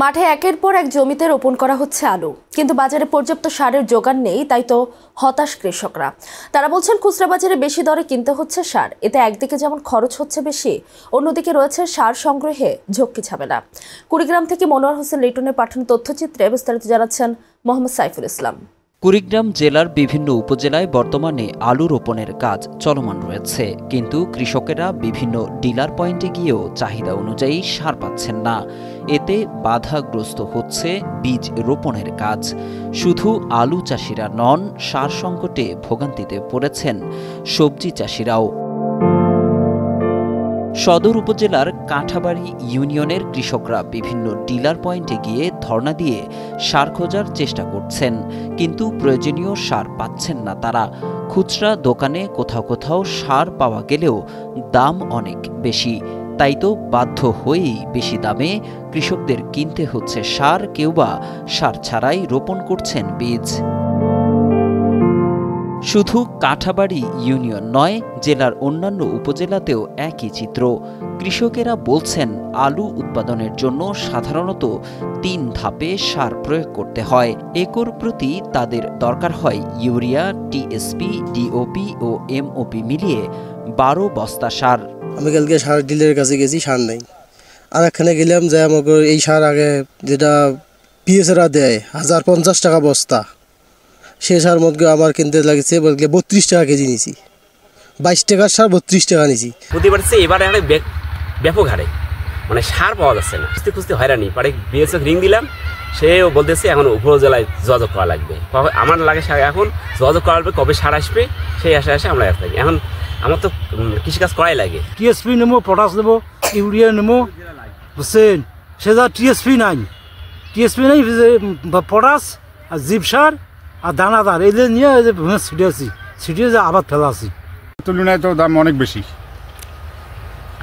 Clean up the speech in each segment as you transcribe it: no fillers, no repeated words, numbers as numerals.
মাঠে একের পর এক জমিতে রোপণ করা হচ্ছে আলু, কিন্তু বাজারে পর্যাপ্ত সারের জোগান নেই। তাই তো হতাশ কৃষকরা। তারা বলছেন খুচরা বাজারে বেশি দরে কিনতে হচ্ছে সার। এতে একদিকে যেমন খরচ হচ্ছে বেশি, অন্যদিকে রয়েছে সার সংগ্রহে ঝক্কি ঝামেলা। কুড়িগ্রাম থেকে মনোয়ার হোসেন লিটনের পাঠানো তথ্যচিত্রে বিস্তারিত জানাচ্ছেন মোহাম্মদ সাইফুল ইসলাম। কুড়িগ্রাম জেলার বিভিন্ন উপজেলায় বর্তমানে আলু রোপণের কাজ চলমান রয়েছে, কিন্তু কৃষকেরা বিভিন্ন ডিলার পয়েন্টে গিয়েও চাহিদা অনুযায়ী সার পাচ্ছেন না। এতে বাধাগ্রস্ত হচ্ছে বীজ রোপণের কাজ। শুধু আলু চাষিরা নন, সার সংকটে ভোগান্তিতে পড়েছেন সবজি চাষিরাও। সদর উপজেলার কাঁঠাবাড়ি ইউনিয়নের কৃষকরা বিভিন্ন ডিলার পয়েন্টে গিয়ে ধর্ণা দিয়ে সার খোঁজার চেষ্টা করছেন, কিন্তু প্রয়োজনীয় সার পাচ্ছেন না তারা। খুচরা দোকানে কোথাও কোথাও সার পাওয়া গেলেও দাম অনেক বেশি। তাই তো বাধ্য হয়েই বেশি দামে কৃষকদের কিনতে হচ্ছে সার, কেউ বা সার ছাড়াই রোপণ করছেন বীজ। শুধু কাঁঠাবাড়ি ইউনিয়ন নয়, জেলার অন্যান্য উপজেলাতেও একই চিত্র। কৃষকেরা বলছেন আলু উৎপাদনের জন্য সাধারণত ৩ ধাপে সার প্রয়োগ করতে হয়। একর প্রতি তাদের দরকার হয় ইউরিয়া, টিএসপি, ডিওপি ও এমওপি মিলিয়ে ১২ বস্তা সার। আমি কালকে সার ডিলারের কাছে গেছি, সার নেই। আর এখানে গেলাম যে আমাকে এই সার আগে যেটা পিএসরা দেয় ১০৫০ টাকা বস্তা, সে সার মধ্যে আমার কিনতে লাগছে বলতে ৩২ টাকা কেজি নিছি। ২২ টাকার সার ৩২ টাকা নিছি। প্রতিবার এবার ব্যাপক হারে মানে সার পাওয়া যাচ্ছে না, খুঁজতে খুঁজতে হয়রানি পরে বিএসএফ রিং দিলাম, সেও বলতেছে এখন উপজেলায় যোগাযোগ করা লাগবে। আমার লাগে এখন যোগাযোগ করা লাগবে, কবে সার আসবে সেই আশা আমরা থাকি। এখন আমার তো কৃষিকাজ করাই লাগে। টিএসপি নেবো, পটাশ নেবো, ইউরিয়া নেবো, বুঝছেন? সে যা টিএসপি নাই, পটাশ আর জিপ সার আর দানাদার এদের নিয়ে ছিটিয়ে যে আবাদ ফেলা আছি। তুলনায় তো দাম অনেক বেশি,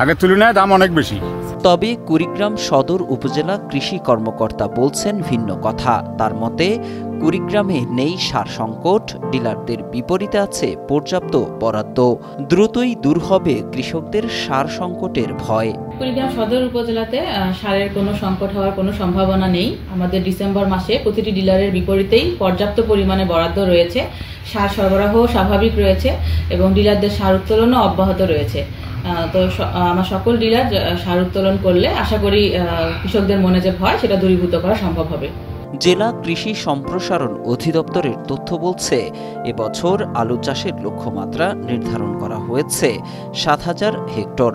আগের তুলনায় দাম অনেক বেশি। তবে কুড়িগ্রাম সদর উপজেলা কৃষি কর্মকর্তা বলছেন ভিন্ন কথা। তার মতে কুড়িগ্রামে নেই সার সংকট, ডিলারদের বিপরীতে আছে পর্যাপ্ত বরাদ্দ। দ্রুতই দূর হবে কৃষকদের সার সংকটের ভয়। কুড়িগ্রাম সদর উপজেলাতে সারের কোনো সংকট হওয়ার কোনো সম্ভাবনা নেই। আমাদের ডিসেম্বর মাসে প্রতিটি ডিলারের বিপরীতেই পর্যাপ্ত পরিমাণে বরাদ্দ রয়েছে, সার সরবরাহ স্বাভাবিক রয়েছে এবং ডিলারদের সার উত্তোলনও অব্যাহত রয়েছে। তো আমার সকল ডিলার সার উত্তোলন করলে আশা করি কৃষকদের মনে যে ভয় সেটা দূরীভূত করা সম্ভব হবে। জেলা কৃষি সম্প্রসারণ অধিদপ্তরের তথ্য বলছে, এবছর আলু চাষের লক্ষ্যমাত্রা নির্ধারণ করা হয়েছে ৭,০০০ হেক্টর,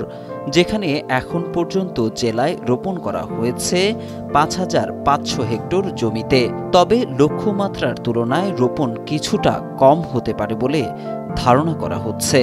যেখানে এখন পর্যন্ত জেলায় রোপণ করা হয়েছে ৫,৫০০ হেক্টর জমিতে। তবে লক্ষ্যমাত্রার তুলনায় রোপণ কিছুটা কম হতে পারে বলে ধারণা করা হচ্ছে।